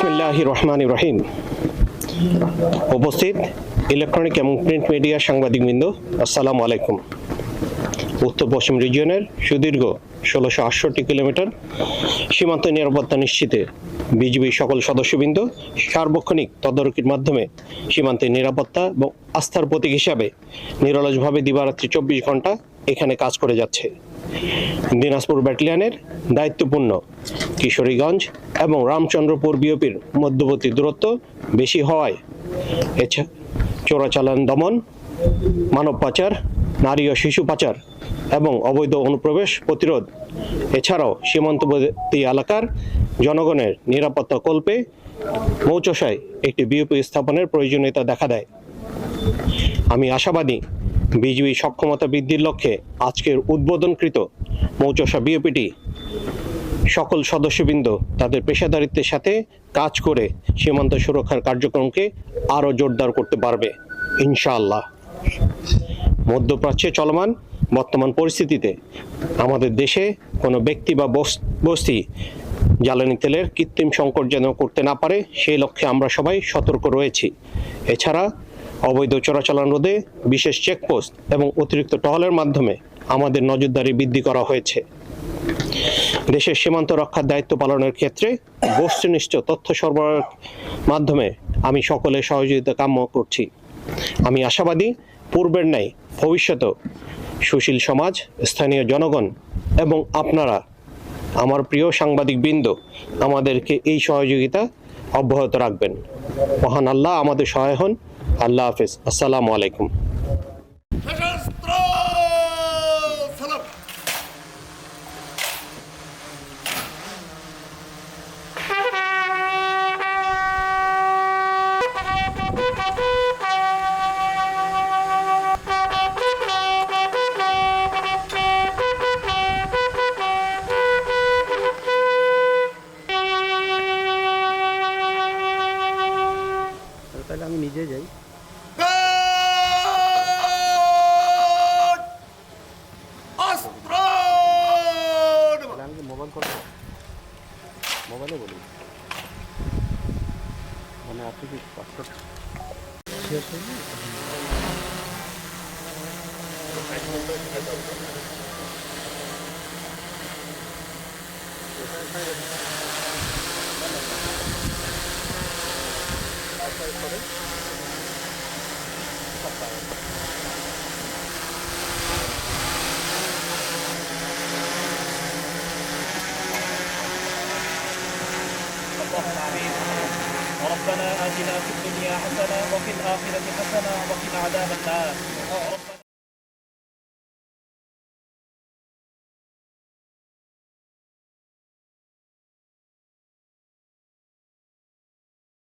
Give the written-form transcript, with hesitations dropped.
বিসমিল্লাহির রহমানির রহিম। উপস্থিত ইলেকট্রনিক এবং প্রিন্ট মিডিয়া সাংবাদিকবৃন্দ, আসসালামু আলাইকুম। উত্তর পশ্চিম রিজিয়নের সুদীর্ঘ ১৬৬৮ কিলোমিটার সীমান্ত নিরাপত্তা নিশ্চিতে বিজিবি সকল সদস্যবৃন্দ সার্বক্ষণিক তদারকির মাধ্যমে সীমান্তের নিরাপত্তা এবং আস্থার প্রতীক হিসাবে নিরলসভাবে দিবারাত্রি ২৪ ঘন্টা এখানে কাজ করে যাচ্ছে। দিনাজপুর ব্যাটালিয়নের দায়িত্বপূর্ণ কিশোরীগঞ্জ এবং রামচন্দ্রপুর বিওপির মধ্যবর্তী দূরত্ব বেশি হওয়ায় চোরাচালান দমন, মানব পাচার, নারী ও শিশু পাচার এবং অবৈধ অনুপ্রবেশ প্রতিরোধ, এছাড়াও সীমান্তবর্তী এলাকার জনগণের নিরাপত্তা কল্পে মৌচষায় একটি বিওপি স্থাপনের প্রয়োজনীয়তা দেখা দেয়। আমি আশাবাদী বিজিবি সক্ষমতা বৃদ্ধির লক্ষ্যে আজকের উদ্বোধনকৃত মৌচষা বিওপিটি সকল সদস্যবৃন্দ তাদের পেশাদারিত্বের সাথে কাজ করে সীমান্ত সুরক্ষার কার্যক্রমকে আরও জোরদার করতে পারবে ইনশাআল্লাহ। মধ্যপ্রাচ্যে চলমান বর্তমান পরিস্থিতিতে আমাদের দেশে কোনো ব্যক্তি বা বস্তি জ্বালানি তেলের কৃত্রিম সংকট যেন করতে না পারে, সেই লক্ষ্যে আমরা সবাই সতর্ক রয়েছি। এছাড়া অবৈধ চোরাচালান রোধে বিশেষ চেকপোস্ট এবং অতিরিক্ত টহলের মাধ্যমে আমাদের নজরদারি বৃদ্ধি করা হয়েছে। দেশের সীমান্ত রক্ষার দায়িত্ব পালনের ক্ষেত্রে বস্তুনিষ্ঠ তথ্য সরবরাহের মাধ্যমে আমি সকলের সহযোগিতা কাম্য করছি। আমি আশাবাদী পূর্বের ন্যায় ভবিষ্যতেও সুশীল সমাজ, স্থানীয় জনগণ এবং আপনারা আমার প্রিয় সাংবাদিকবৃন্দ আমাদেরকে এই সহযোগিতা অব্যাহত রাখবেন। মহান আল্লাহ আমাদের সহায় হন। আল্লাহ হাফেজ। আসসালামু আলাইকুম। তাহলে আমি নিজে যাই। আমি কি মোবাইল করবো? মোবাইলে বলি মানে আপনি কি পাসপোর্ট শেষ হয়ে ربنا آتنا في الدنيا حسنة وفي الآخرة حسنة وقنا عذاب النار.